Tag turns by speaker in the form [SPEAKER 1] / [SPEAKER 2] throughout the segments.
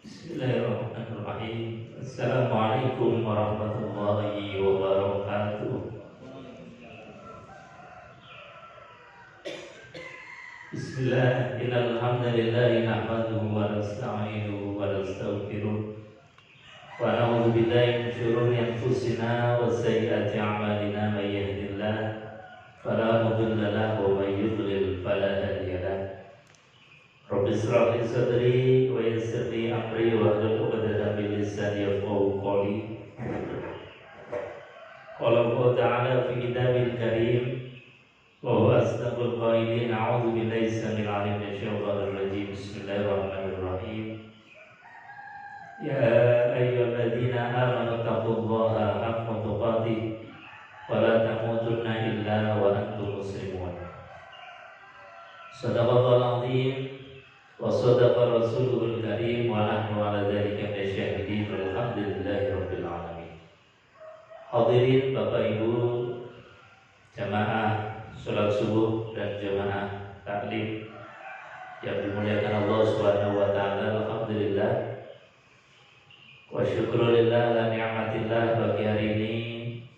[SPEAKER 1] Bismillahirrahmanirrahim. Assalamualaikum warahmatullahi wabarakatuh. Bismillah, innal hamdalillah nahmaduhu wa nasta'inuhu wa nastaghfiruh wa na'udzu billahi min shururi anfusina wa sayyiati a'malina may yahdihillahu fala mudilla lahu wa may yudlil fala hadiya lahu. Rabbi israh li sadri wa yassir li amri wa hlul 'uqdatam min lisani yafqahu qawli. Qala Allah ta'ala fi kitabil karim wa huwa asdaqul qailin. A'udzu billahi samil 'alim minasyaitonir rajim. Bismillahirrahmanirrahim. Ya ayyuhalladzina amanu taqullaha haqqa tuqatih wa la tamutunna illa wa antum muslimun. Shadaqallahul 'azim. Wa sadaqa rasuluhul karim wa nahnu ala dzalika minasyahidin walhamdulillahi rabbil alamin. Hadirin Bapak Ibu jamaah salat subuh dan jamaah taklim yang dimuliakan Allah Subhanahu wa taala, alhamdulillah wa syukrulillah la ni'matillah. Bagi hari ini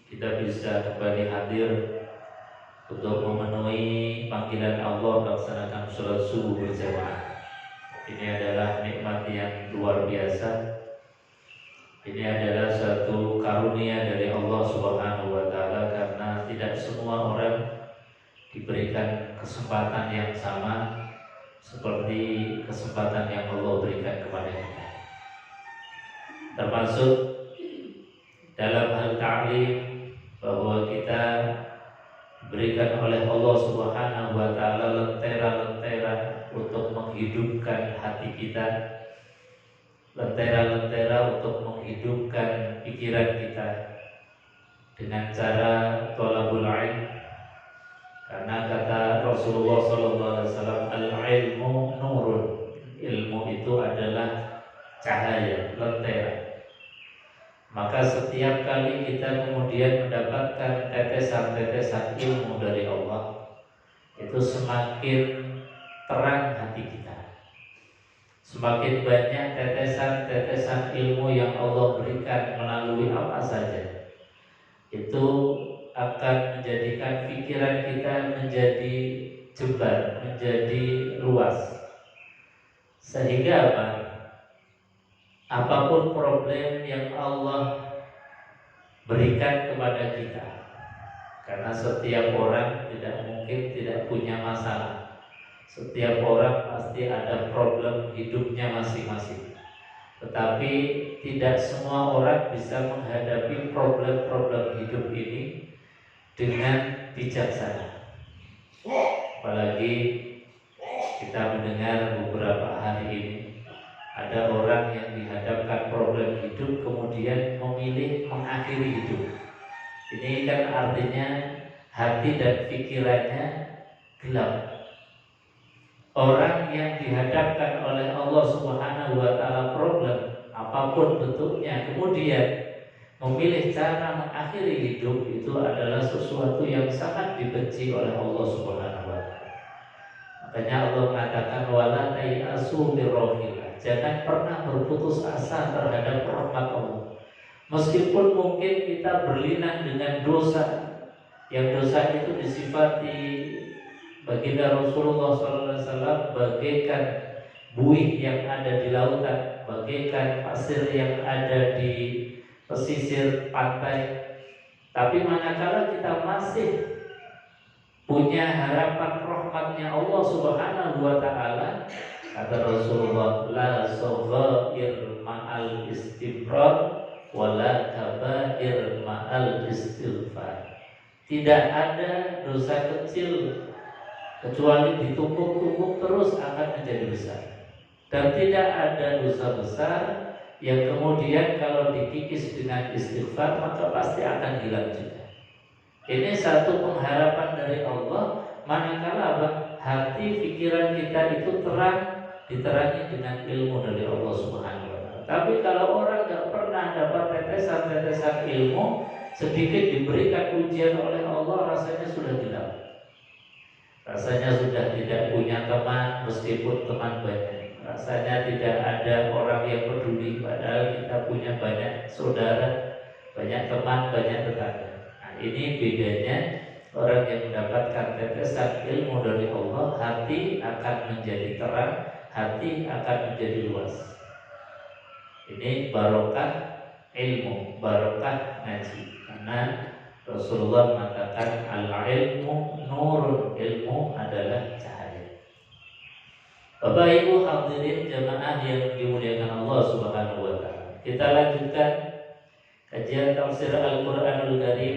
[SPEAKER 1] kita bisa kembali hadir untuk memenuhi panggilan Allah melaksanakan salat subuh berjamaah. Ini adalah nikmat yang luar biasa. Ini adalah satu karunia dari Allah Subhanahu wa taala, karena tidak semua orang diberikan kesempatan yang sama seperti kesempatan yang Allah berikan kepada kita. Termasuk dalam hal ta'lim, bahwa kita berikan oleh Allah Subhanahu wa taala lentera-lentera untuk menghidupkan hati kita, lentera-lentera untuk menghidupkan pikiran kita dengan cara thalabul ilm. Karena kata Rasulullah SAW, al-ilmu nurun, ilmu itu adalah cahaya, lentera. Maka setiap kali kita kemudian mendapatkan tetesan-tetesan ilmu dari Allah, itu semakin terang hati kita. Semakin banyak tetesan-tetesan ilmu yang Allah berikan melalui apa saja, itu akan menjadikan pikiran kita menjadi jembar, menjadi luas. Sehingga apa? Apapun problem yang Allah berikan kepada kita, karena setiap orang tidak mungkin tidak punya masalah. Setiap orang pasti ada problem hidupnya masing-masing. Tetapi tidak semua orang bisa menghadapi problem-problem hidup ini dengan bijaksana. Apalagi kita mendengar beberapa hari ini ada orang yang dihadapkan problem hidup kemudian memilih mengakhiri hidup. Ini kan artinya hati dan pikirannya gelap. Orang yang dihadapkan oleh Allah Subhanahu wa taala problem apapun bentuknya, kemudian memilih cara mengakhiri hidup, itu adalah sesuatu yang sangat dibenci oleh Allah Subhanahu wa taala. Makanya Allah mengatakan wala tayasu birrahillah. Jangan pernah berputus asa terhadap rahmat Allah. Meskipun mungkin kita berlinang dengan dosa, yang dosa itu disifati baginda Rasulullah SAW bagaikan buih yang ada di lautan, bagaikan pasir yang ada di pesisir pantai. Tapi manakala kita masih punya harapan rahmatnya Allah Subhanahu wa taala, kata Rasulullah, la saghair ma'al istimrar wala kabair ma'al istighfar. Tidak ada dosa kecil kecuali ditumpuk-tumpuk terus akan menjadi besar, dan tidak ada dosa besar yang kemudian kalau dikikis dengan istighfar maka pasti akan hilang juga. Ini satu pengharapan dari Allah manakala hati pikiran kita itu terang, diterangi dengan ilmu dari Allah Subhanahu wa taala. Tapi kalau orang nggak pernah dapat tetesan-tetesan ilmu, sedikit diberikan ujian oleh Allah rasanya sudah gelap. Rasanya sudah tidak punya teman meskipun teman banyak. rasanya tidak ada orang yang peduli, padahal kita punya banyak saudara, banyak teman, banyak tetangga. Nah, ini bedanya orang yang mendapatkan tetesan ilmu dari Allah, hati akan menjadi terang, hati akan menjadi luas. Ini barokah ilmu, barokah ngaji. Karena Rasulullah mengatakan al-ilmu nurun, ilmu adalah cahaya. Bapak Ibu hadirin jamaah yang dimuliakan Allah Subhanahu wa taala. Kita lanjutkan kajian tafsir Al-Qur'anul Karim.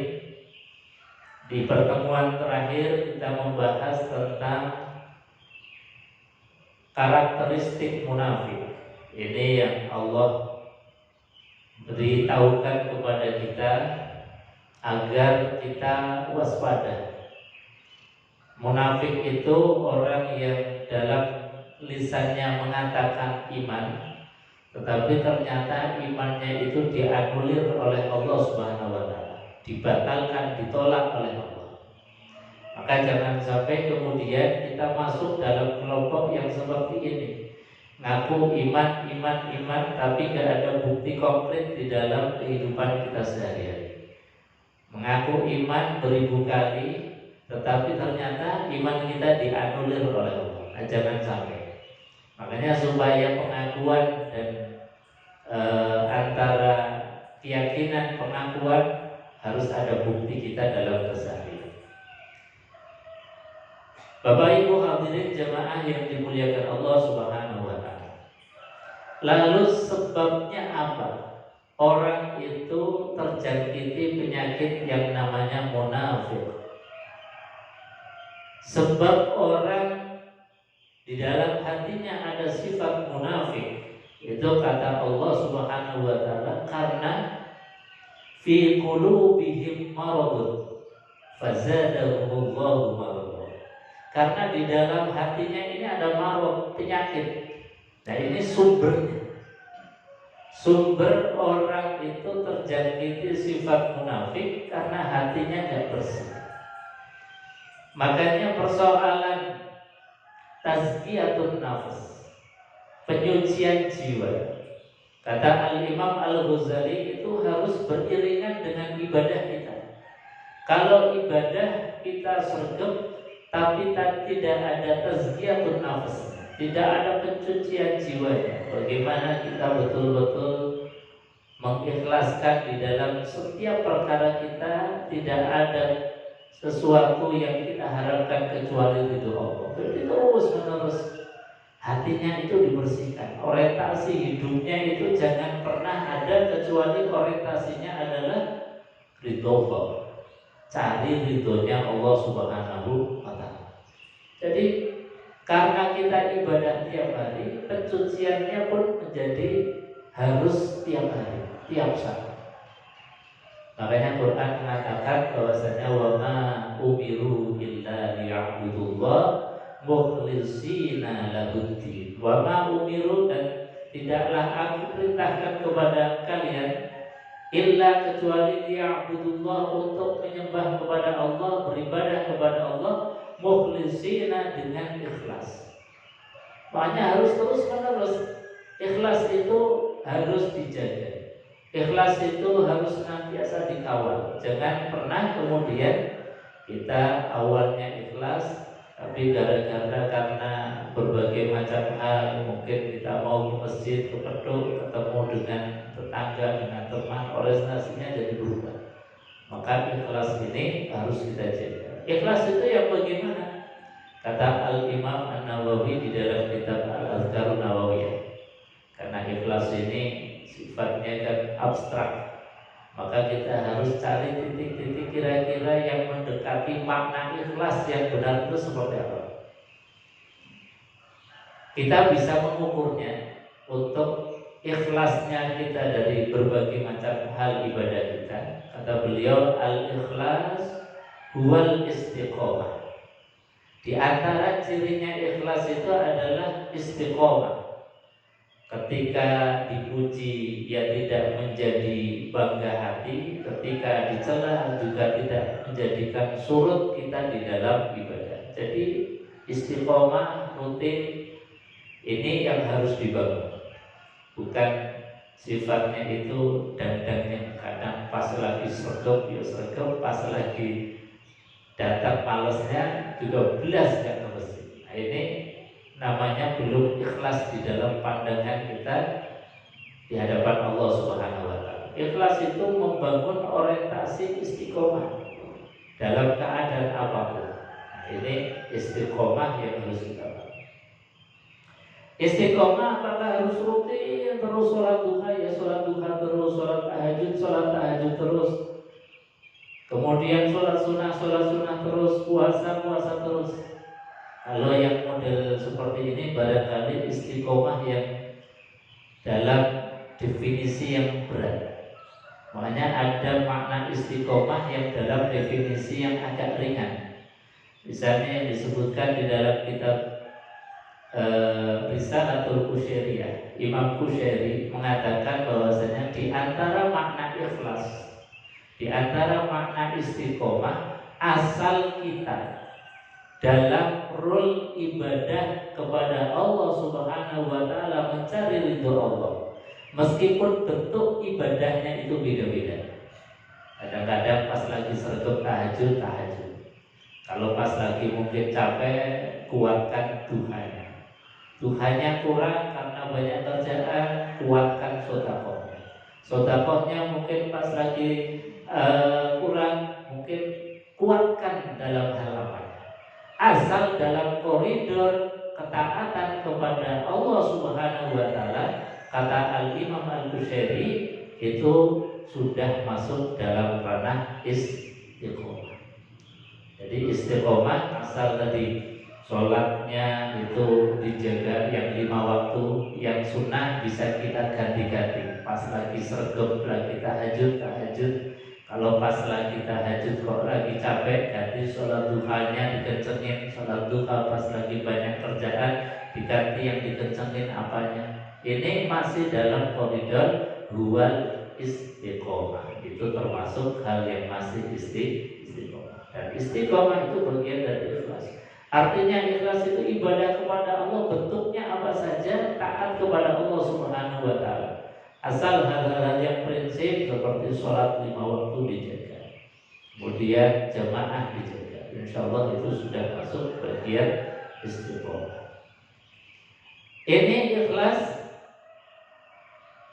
[SPEAKER 1] Di pertemuan terakhir kita membahas tentang karakteristik munafik. Ini yang Allah beritahukan kepada kita agar kita waspada. Munafik itu orang yang dalam lisannya mengatakan iman, tetapi ternyata imannya itu dianulir oleh Allah Subhanahu wa taala, dibatalkan, ditolak oleh Allah. Maka jangan sampai kemudian kita masuk dalam kelompok yang seperti ini. Ngaku iman, tapi gak ada bukti konkret di dalam kehidupan kita sehari-hari. Mengaku iman beribu kali, tetapi ternyata iman kita dianulir oleh Allah. Nah, jangan sampai. Makanya supaya pengakuan dan antara keyakinan pengakuan harus ada bukti kita dalam keseharian. Bapak Ibu hadirin jamaah yang dimuliakan Allah Subhanahu wa taala. Lalu sebabnya apa? Orang itu terjangkiti penyakit yang namanya munafik. Sebab orang di dalam hatinya ada sifat munafik, itu kata Allah Subhanahu wa taala, karena fi qulubihim maradun fazadahumullahu marad. Karena di dalam hatinya ini ada marad, penyakit. Nah, ini sumbernya. Sumber orang itu terjangkiti sifat munafik karena hatinya tidak bersih. Makanya persoalan tazkiyatun nafs, penyucian jiwa, kata Al-Imam Al-Ghazali, itu harus beriringan dengan ibadah kita. Kalau ibadah kita sergap tapi tidak ada tazkiyatun nafs, tidak ada pencucian jiwanya, bagaimana kita betul-betul mengikhlaskan di dalam setiap perkara kita, tidak ada sesuatu yang kita harapkan kecuali ridho Allah. Jadi terus menerus hatinya itu dibersihkan, orientasi hidupnya itu jangan pernah ada kecuali orientasinya adalah ridho Allah, cari ridhonya Allah Subhanahu wa taala. Jadi karena kita ibadah tiap hari, pencuciannya pun menjadi harus tiap hari, tiap saat. Makanya Quran mengatakan bahwasanya wa ma umiru illa liya'budullah mukhlishina lahuddin. Wa ma umiru, dan tidaklah aku perintahkan kepada kalian illa kecuali liya'budullah, untuk menyembah kepada Allah, beribadah kepada Allah, mukhlishina, dengan ikhlas. Makanya harus terus menerus. Ikhlas itu harus dijaga. Ikhlas itu harus senantiasa dikawal. Jangan pernah kemudian kita awalnya ikhlas, tapi gara-gara karena berbagai macam hal, mungkin kita mau ke masjid, ke pedok, ketemu dengan tetangga, dengan teman, orientasinya jadi berubah. Maka ikhlas ini harus kita jaga. Ikhlas itu yang bagaimana? Kata Al-Imam An-Nawawi di dalam kitab Al-Azkarun Nawawiyah. Karena ikhlas ini sifatnya kan abstrak, maka kita harus cari titik-titik kira-kira yang mendekati makna ikhlas yang benar itu seperti apa. Kita bisa mengukurnya untuk ikhlasnya kita dari berbagai macam hal ibadah kita. Kata beliau, al-ikhlas huwal istiqomah. Di antara cirinya ikhlas itu adalah istiqomah. Ketika dipuji ya tidak menjadi bangga hati, ketika dicela juga tidak menjadikan surut kita di dalam ibadah. Jadi istiqomah, rutin Ini yang harus dibangun, bukan sifatnya itu dandannya kadang pas lagi sergap ya sergap, pas lagi datang malesnya juga belas gak ke masjid. Nah, ini namanya belum ikhlas di dalam pandangan kita di hadapan Allah Subhanahu wa taala. Ikhlas itu membangun orientasi istiqomah dalam keadaan apapun. Nah, ini istiqomah yang harus kita bangun. Istiqomah apakah harus rutin terus sholat duha? Ya sholat duha terus, sholat tahajud terus. Kemudian sholat sunnah terus, puasa terus. Kalau yang model seperti ini barangkali istiqomah yang dalam definisi yang berat. Makanya ada makna istiqomah yang dalam definisi yang agak ringan. Misalnya yang disebutkan di dalam kitab Risalatul Kusyairiyah, Imam Kusyairi mengatakan bahwasanya di antara makna ikhlas, di antara makna istiqomah, asal kita dalam rule ibadah kepada Allah Subhanahu wa taala mencari ridho Allah, meskipun bentuk ibadahnya itu beda-beda. Kadang-kadang pas lagi sergap tahajud. Kalau pas lagi mungkin capek, kuatkan duhanya. Duhanya kurang karena banyak kerjaan, kuatkan sodakohnya. Sodakohnya mungkin pas lagi kurang, mungkin kuatkan dalam hal apa. Asal dalam koridor ketaatan kepada Allah Subhanahu wa taala, kata Al-Imam Al-Kusyairi, itu sudah masuk dalam ranah istiqomah. Jadi istiqomah asal tadi sholatnya itu dijaga yang 5 waktu, yang sunnah bisa kita ganti-ganti. Pas lagi sergap lagi tahajud. Kalau pas lagi tahajud kok lagi capek, ganti sholat duhanya dikencengin. Sholat duha pas lagi banyak kerjaan diganti yang dikencengin apanya. Ini masih dalam koridor huwal istiqomah. Itu termasuk hal yang masih istiqomah. Dan istiqomah itu bagian dari ikhlas. Artinya ikhlas itu ibadah kepada Allah, bentuknya apa saja taat kepada Allah Subhanahu wa taala. Asal hal-hal yang prinsip seperti sholat 5 waktu dijaga, kemudian jamaah dijaga. Insyaallah itu sudah masuk bagian istiqomah. Ini ikhlas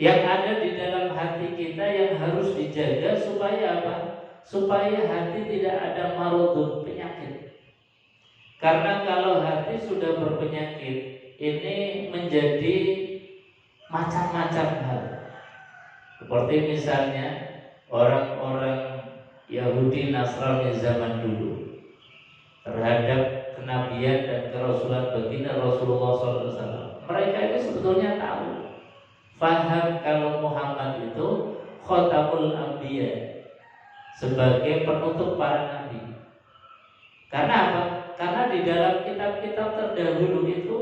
[SPEAKER 1] yang ada di dalam hati kita yang harus dijaga supaya apa? Supaya hati tidak ada maradun, penyakit. Karena kalau hati sudah berpenyakit, ini menjadi macam-macam hal. Seperti misalnya orang-orang Yahudi Nasrani zaman dulu terhadap kenabian dan kerasulan baginda Rasulullah SAW. Mereka itu sebetulnya tahu, faham kalau Muhammad itu Khatamul Anbiya, sebagai penutup para nabi. Karena apa? Karena di dalam kitab-kitab terdahulu itu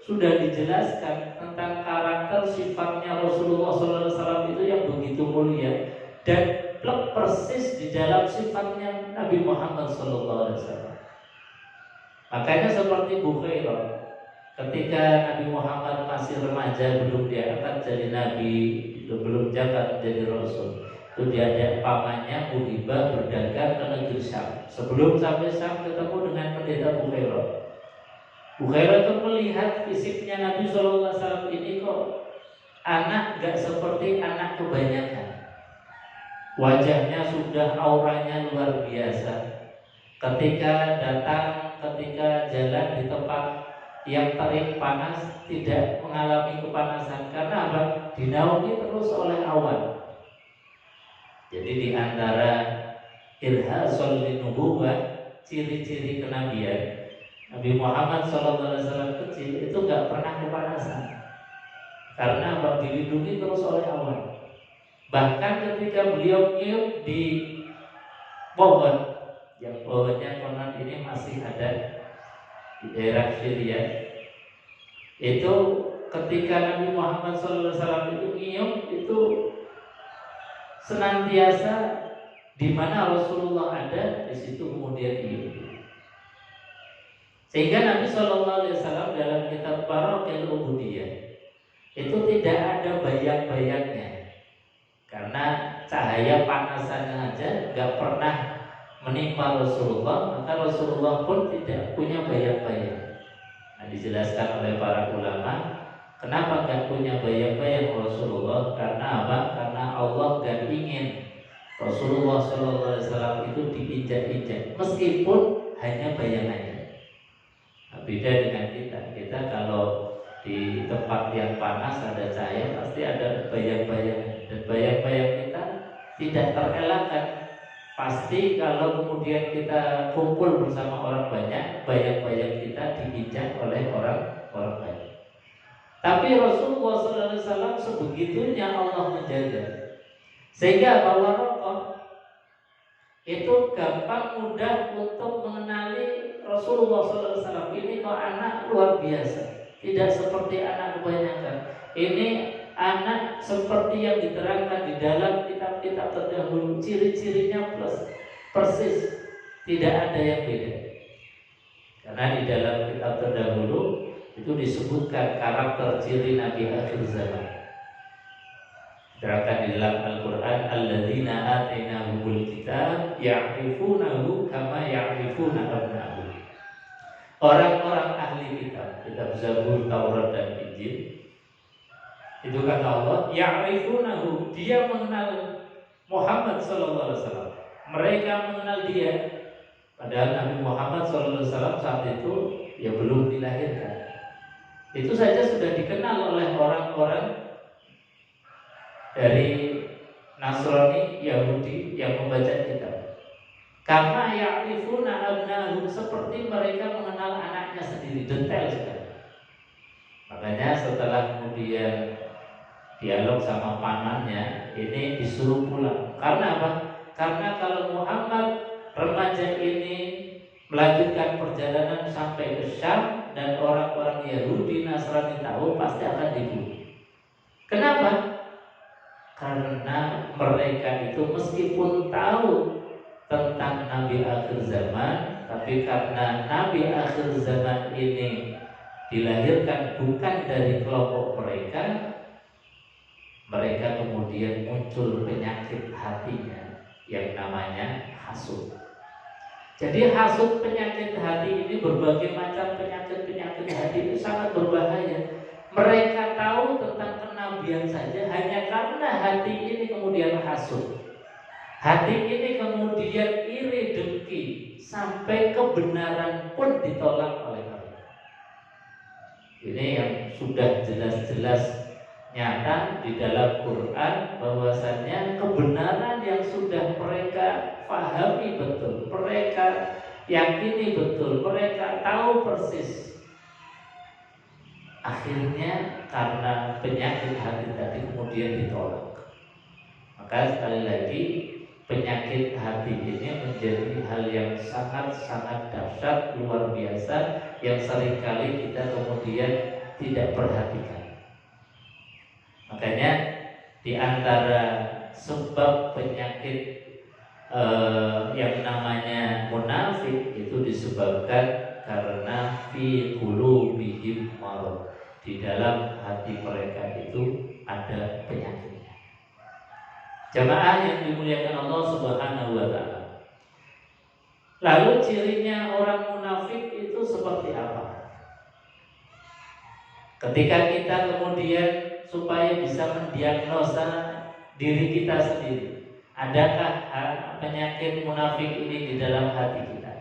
[SPEAKER 1] sudah dijelaskan tentang karakter sifatnya Rasulullah SAW itu yang begitu mulia dan plek persis di dalam sifatnya Nabi Muhammad SAW. Makanya seperti Bukhairah, ketika Nabi Muhammad masih remaja, belum diangkat jadi Nabi, belum jabat jadi Rasul, itu diajak pamannya Muhibah berdagang ke negeri Syam. Sebelum sampai Syam ketemu dengan pendeta Bukhairah. Bukhairah itu melihat fisiknya Nabi SAW ini kok anak gak seperti anak kebanyakan. Wajahnya sudah auranya luar biasa. Ketika datang, ketika jalan di tempat yang terik panas, tidak mengalami kepanasan. Karena apa? Dinaungi terus oleh awan. Jadi di antara irhasul linubuwah, ciri-ciri kenabian, Nabi Muhammad SAW kecil itu gak pernah kepanasan. Karena apa? Dilindungi terus oleh awan. Bahkan ketika beliau nyium di pohon, yang pohonnya konon ini masih ada di daerah Syria, itu ketika Nabi Muhammad SAW itu nyium, itu senantiasa di mana Rasulullah ada, di situ kemudian nyium. Sehingga Nabi SAW dalam kitab Barakil Ubudiyah itu tidak ada bayang-bayangnya, karena cahaya panasannya aja nggak pernah menimpa Rasulullah, maka Rasulullah pun tidak punya bayang-bayang. Nah, dijelaskan oleh para ulama, kenapa nggak punya bayang-bayang Rasulullah? Karena apa? Karena Allah nggak ingin Rasulullah SAW itu diinjak-injak, meskipun hanya bayangannya. Nah, beda dengan kita kalau di tempat yang panas ada cahaya pasti ada bayang-bayang, dan bayang-bayang kita tidak terelakkan. Pasti kalau kemudian kita kumpul bersama orang banyak, bayang-bayang kita diinjak oleh orang banyak. Tapi Rasulullah SAW sebegitunya Allah menjaga, sehingga bahwa rokok itu gampang mudah untuk mengenali Rasulullah SAW. Ini kok anak luar biasa, tidak seperti anak kebanyakan. Ini anak seperti yang diterangkan di dalam kitab-kitab terdahulu, ciri-cirinya plus persis, tidak ada yang beda. Karena di dalam kitab terdahulu itu disebutkan karakter ciri Nabi akhir zaman. Diterangkan di dalam Al-Quran, alladzina atainahumul kitab ya'rifunahu kama ya'rifuna abna'ahum. Orang-orang ahli kitab Zabur, Taurat dan Injil, itu kata Allah, ya'rifunahu, dia mengenal Muhammad sallallahu alaihi wasallam. Mereka mengenal dia, padahal Nabi Muhammad sallallahu alaihi wasallam saat itu ya belum dilahirkan. Itu saja sudah dikenal oleh orang-orang dari Nasrani, Yahudi yang membaca kitab. Karena ya'rifuna abnahum, seperti mereka mengenal anaknya sendiri, detail sekali. Makanya setelah kemudian dialog sama pamannya, ini disuruh pulang. Karena apa? Karena kalau Muhammad remaja ini melanjutkan perjalanan sampai ke Syam dan orang-orang Yahudi Nasrani tahu, pasti akan dibunuh. Kenapa? Karena mereka itu meskipun tahu tentang Nabi akhir zaman, tapi karena Nabi akhir zaman ini dilahirkan bukan dari kelompok mereka, mereka kemudian muncul penyakit hatinya yang namanya hasud. Jadi hasud, penyakit hati ini, berbagai macam penyakit hati itu sangat berbahaya. Mereka tahu tentang kenabian saja hanya karena hati ini kemudian hasud. Hati ini kemudian iri dengki, sampai kebenaran pun ditolak oleh mereka. Ini yang sudah jelas-jelas nyata di dalam Quran, bahwasannya kebenaran yang sudah mereka pahami betul, mereka yakini betul, mereka tahu persis, akhirnya karena penyakit hati tadi kemudian ditolak. Maka sekali lagi, penyakit hati ini menjadi hal yang sangat-sangat dahsyat, luar biasa, yang seringkali kita kemudian tidak perhatikan. Makanya di antara sebab penyakit yang namanya munafik itu disebabkan karena fi qulubihim marad, di dalam hati mereka itu ada penyakitnya. Jamaah yang dimuliakan Allah Subhanahu wa taala. Lalu cirinya orang munafik itu seperti apa? Ketika kita kemudian supaya bisa mendiagnosa diri kita sendiri, adakah penyakit munafik ini di dalam hati kita?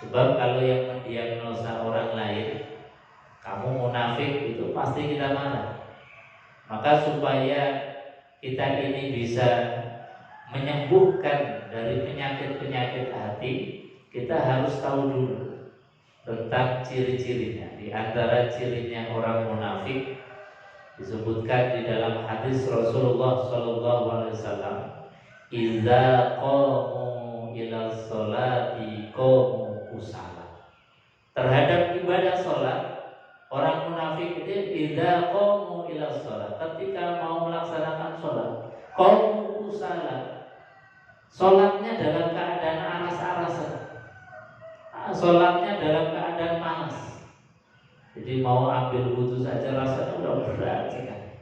[SPEAKER 1] Sebab kalau yang mendiagnosa orang lain, kamu munafik, itu pasti kita marah. Maka supaya kita ini bisa menyembuhkan dari penyakit-penyakit hati, kita harus tahu dulu tentang ciri-cirinya. Di antara cirinya orang munafik disebutkan di dalam hadis Rasulullah SAW, "Idza qamu ila sholati qamu kusala." Terhadap ibadah sholat, orang munafik itu idza qamu ila sholat, ketika mau melaksanakan sholat, qamu kusala, sholatnya dalam keadaan aras-arasan, sholatnya dalam keadaan keadaan malas. Jadi mau ambil wudhu saja rasanya udah berat sekali.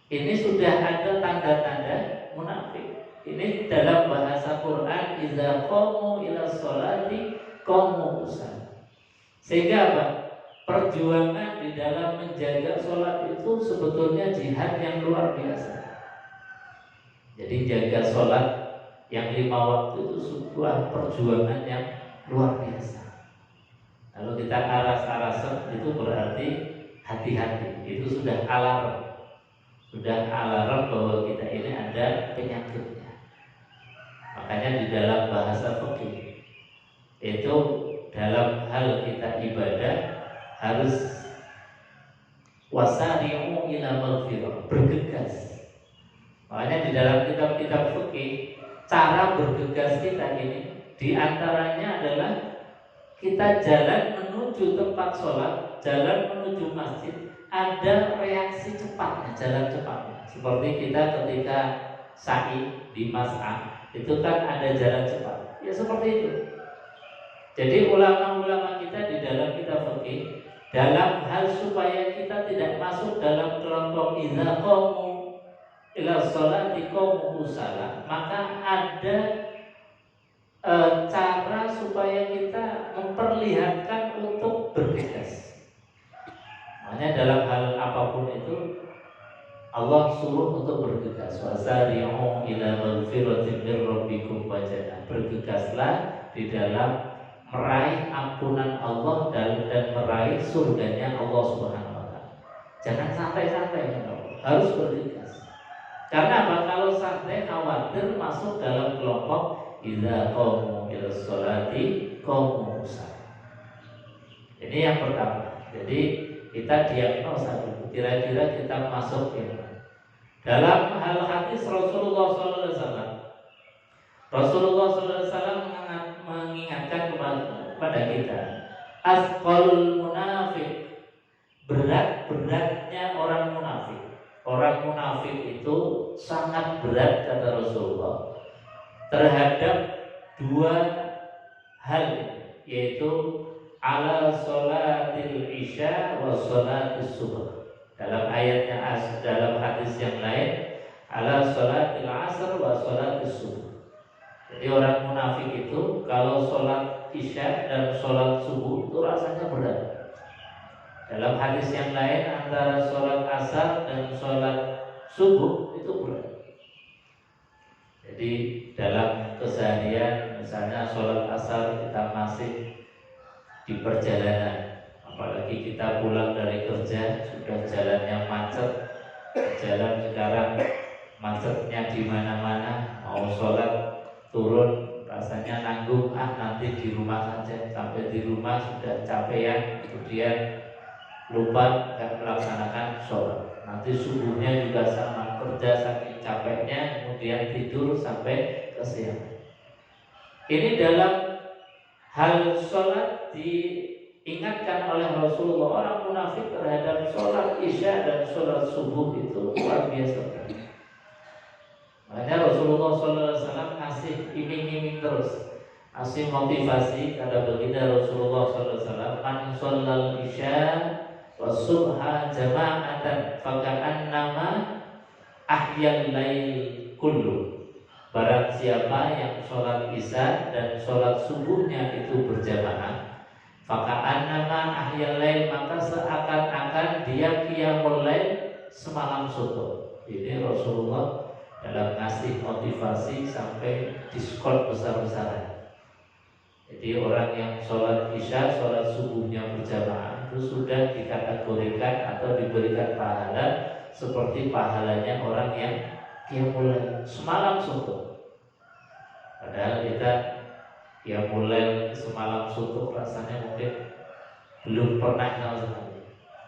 [SPEAKER 1] Ini sudah ada tanda-tanda munafik. Ini dalam bahasa Quran, idza qamu ila sholati qamu kusala. Sehingga apa? Perjuangan di dalam menjaga sholat itu sebetulnya jihad yang luar biasa. Jadi jaga sholat yang 5 waktu itu sebuah perjuangan yang luar biasa. Kalau kita aras-arasan itu berarti hati-hati. Itu sudah alarm. Sudah alarm bahwa kita ini ada penyakitnya. Makanya di dalam bahasa fikih itu dalam hal kita ibadah harus wasari'u ila maghfirah, bergegas. Makanya di dalam kitab-kitab fikih cara bergegas kita ini diantaranya adalah kita jalan menuju tempat sholat, jalan menuju masjid, ada reaksi cepatnya, jalan cepatnya. Seperti kita ketika sa'i di mas'ah, itu kan ada jalan cepat. Ya seperti itu. Jadi ulama-ulama kita di dalam kitab fikih dalam hal supaya kita tidak masuk dalam kelompok idza qamu ila sholati qamu kusala, maka ada cara supaya kita memperlihatkan untuk bergegas. Makanya dalam hal apapun itu Allah suruh untuk bergegas. Wasari'u ila maghfiratin mir rabbikum wa jannah. Bergegaslah di dalam meraih ampunan Allah dan meraih surganya Allah Subhanahu wa taala. Jangan santai-santai, harus bergegas. Karena apa? Kalau santai khawatir masuk dalam kelompok idza qamu ila sholati qamu kusala. Ini yang pertama. Jadi kita diagnosa dulu, kira-kira kita masuk ya. Dalam hal hadis Rasulullah SAW, Rasulullah SAW mengingatkan kepada kita, asqalul munafik, berat-beratnya orang munafik. Orang munafik itu sangat berat kata Rasulullah terhadap 2 hal, yaitu ala sholatil isya wa sholatis subuh. Dalam ayatnya dalam hadis yang lain ala sholatil asr wa sholatis subuh. Jadi orang munafik itu kalau sholat isya dan sholat subuh itu rasanya berat. Dalam hadis yang lain antara sholat asar dan sholat subuh itu berat. Jadi dalam keseharian misalnya sholat asar kita masih di perjalanan, apalagi kita pulang dari kerja sudah jalannya macet, jalan sekarang macetnya di mana-mana, mau sholat turun rasanya nanggung, nanti di rumah saja. Sampai di rumah sudah capean, kemudian lupa dan melaksanakan sholat. Nanti subuhnya juga sama, kerja saking capeknya, kemudian tidur sampai kesiangan. Ini dalam hal sholat diingatkan oleh Rasulullah. Orang munafik terhadap sholat isya dan sholat subuh itu luar biasa. Makanya Rasulullah SAW ngasih iming-iming terus, ngasih motivasi. Kata baginda Rasulullah SAW, man sholal isya wa subha jama'atan faka'annama ahyal lail kullu. Barang siapa yang sholat isya dan sholat subuhnya itu berjamaah, faka'annama ahyal lail, maka seakan-akan dia qiyamul lail semalam suntuk. Ini Rasulullah dalam ngasih motivasi sampai diskon besar-besaran. Jadi orang yang sholat isya, sholat subuhnya berjamaah itu sudah dikategorikan atau diberikan pahala seperti pahalanya orang yang qiyamul lail semalam suntuk. Padahal kita qiyamul lail semalam suntuk rasanya mungkin belum pernah sama sekali.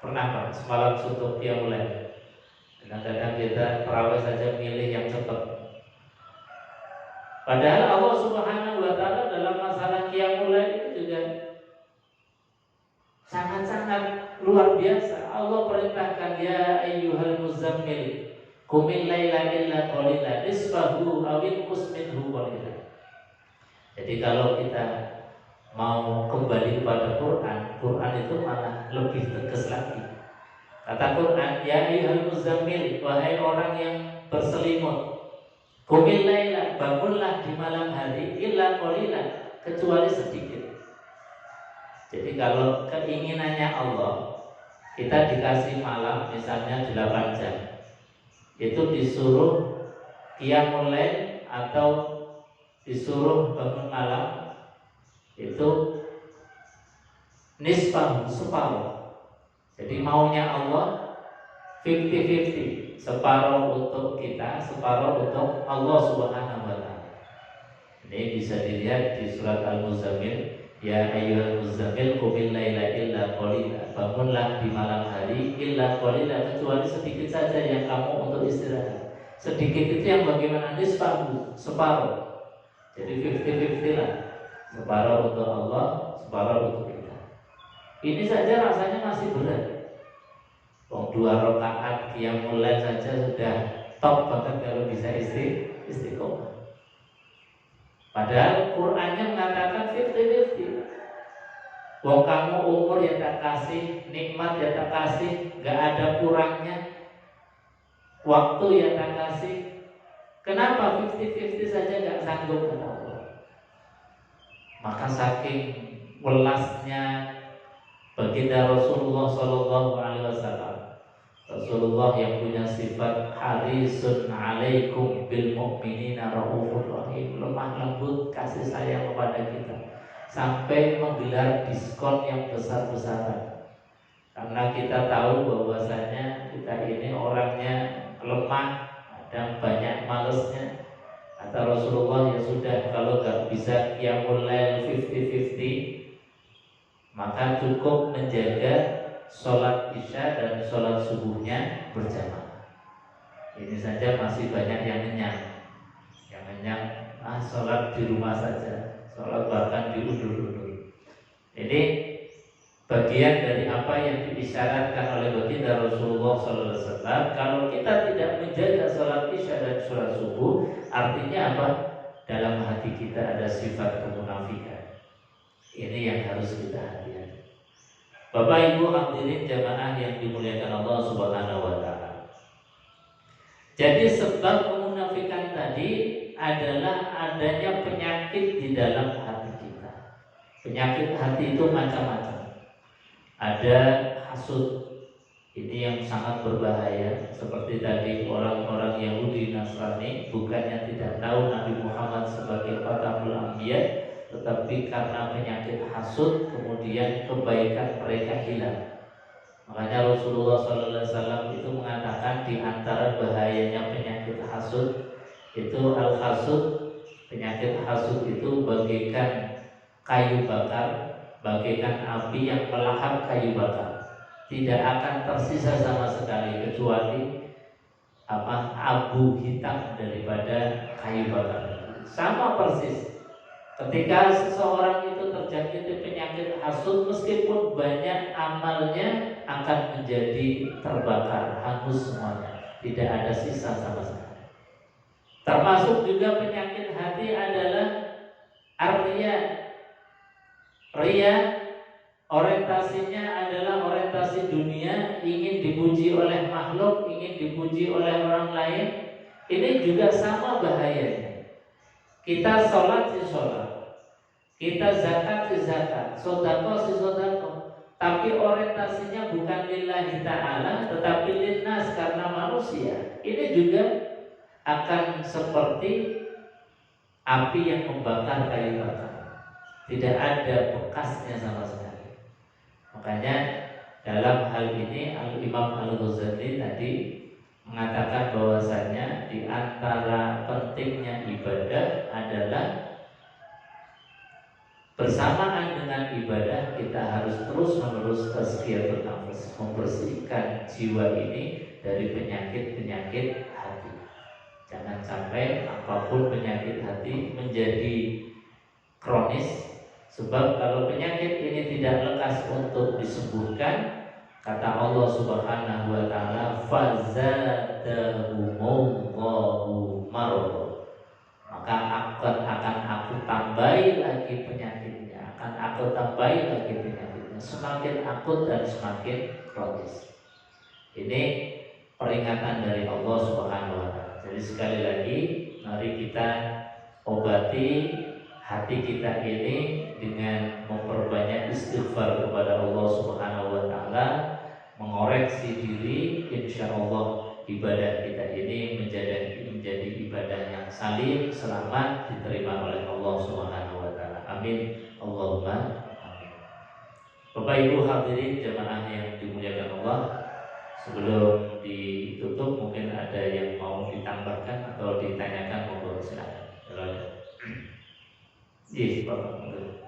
[SPEAKER 1] Pernah Pak semalam suntuk qiyamul lail? Kadang-kadang kita terawih saja milih yang cepat. Padahal Allah Subhanahu wa taala dalam masalah qiyamul lail itu juga sangat-sangat luar biasa. Allah perintahkan, ya ayyuhal muzammil qumil laila illa qalilan nisfahu aw inqus minhu qalilan. Jadi kalau kita mau kembali kepada Quran, Quran itu malah lebih tegas lagi. Kata Quran, ya ayyuhal muzammil, wahai orang yang berselimut, qumil laila, bangunlah di malam hari, illa qalilan, kecuali sedikit. Jadi kalau keinginannya Allah, kita dikasih malam misalnya 8 jam, itu disuruh qiyamul lail atau disuruh bangun malam itu nisfahu, separuh. Jadi maunya Allah 50-50, separuh untuk kita, separuh untuk Allah Subhanahu wa taala. Ini bisa dilihat di surat Al-Muzammil, ya ayyuhal muzammil qumil laila illa qalila, bangunlah di malam hari illa qalila, kecuali sedikit saja yang kamu untuk istirahat. Sedikit itu yang bagaimana? Nisfahu, separuh. Jadi 50-50 lah, separuh untuk Allah, separuh untuk kita. Ini saja rasanya masih berat. 2 rakaat qiyamul lail saja sudah top banget kalau bisa istiqomah. Padahal Qur'annya mengatakan 50-50. Kamu umur ya tak kasih, nikmat ya tak kasih, gak ada kurangnya. Waktu ya tak kasih. Kenapa 50-50 saja gak sanggup kata Allah? Maka saking welasnya baginda Rasulullah Shallallahu Alaihi Wasallam, Rasulullah yang punya sifat harisun alaikum bil mu'minina raufur rahim, lemah lembut kasih sayang kepada kita, sampai menggelar diskon yang besar-besaran. Karena kita tahu bahwasanya kita ini orangnya lemah dan banyak malesnya. Kata Rasulullah, ya sudah, kalau gak bisa qiyamul lail 50-50, maka cukup menjaga sholat isya dan sholat subuhnya berjamaah. Ini saja masih banyak yang kenyang. Sholat di rumah saja, sholat bahkan diundur-undur. Ini bagian dari apa yang diisyaratkan oleh baginda Rasulullah SAW. Kalau kita tidak menjaga sholat isya dan sholat subuh, artinya apa? Dalam hati kita ada sifat kemunafikan. Ini yang harus kita hati-hati. Bapak Ibu hadirin jamaah yang dimuliakan Allah Subhanahu wa taala. Jadi sebab kemunafikan tadi adalah adanya penyakit di dalam hati kita. Penyakit hati itu macam-macam. Ada hasud, ini yang sangat berbahaya. Seperti tadi orang-orang Yahudi Nasrani bukannya tidak tahu Nabi Muhammad sebagai khatamul anbiya, tetapi karena penyakit hasud kemudian kebaikan mereka hilang. Makanya Rasulullah SAW itu mengatakan di antara bahayanya penyakit hasud itu al-hasud, penyakit hasud itu bagaikan kayu bakar, bagaikan api yang melahap kayu bakar. Tidak akan tersisa sama sekali kecuali abu hitam daripada kayu bakar. Sama persis. Ketika seseorang itu terjangkit penyakit hasud, meskipun banyak amalnya akan menjadi terbakar, hangus semuanya, tidak ada sisa sama sekali. Termasuk juga penyakit hati adalah ar-riya. Riya orientasinya adalah orientasi dunia, ingin dipuji oleh makhluk, ingin dipuji oleh orang lain. Ini juga sama bahayanya. Kita sholat si sholat, kita zakat si zakat, sodako si sodako, tapi orientasinya bukan lillahi ta'ala, tetapi linnas, karena manusia. Ini juga akan seperti api yang membakar kayu bakar, tidak ada bekasnya sama sekali. Makanya dalam hal ini Imam Al-Ghazali tadi mengatakan bahwasanya di antara pentingnya ibadah adalah bersamaan dengan ibadah kita harus terus-menerus tazkiyatun nafs, membersihkan jiwa ini dari penyakit-penyakit hati. Jangan sampai apapun penyakit hati menjadi kronis, sebab kalau penyakit ini tidak lekas untuk disembuhkan, kata Allah Subhanahu wa taala, fazadahumullahu marad, maka akan aku tambahi lagi penyakitnya, akut tambahin lagi penyakitnya, semakin akut dan semakin kronis. Ini peringatan dari Allah Subhanahu wa taala. Jadi sekali lagi mari kita obati hati kita ini dengan memperbanyak istighfar kepada Allah Subhanahu wa taala, mengoreksi diri, insya Allah ibadah kita ini menjadi ibadah yang salim, selamat, diterima oleh Allah Subhanahu wa taala. Amin. Allahumma amin. Bapak Ibu hadirin jemaah yang dimuliakan Allah, sebelum ditutup mungkin ada yang mau ditambahkan atau ditanyakan, monggo silakan. Kalau ada. Iya, Bapak.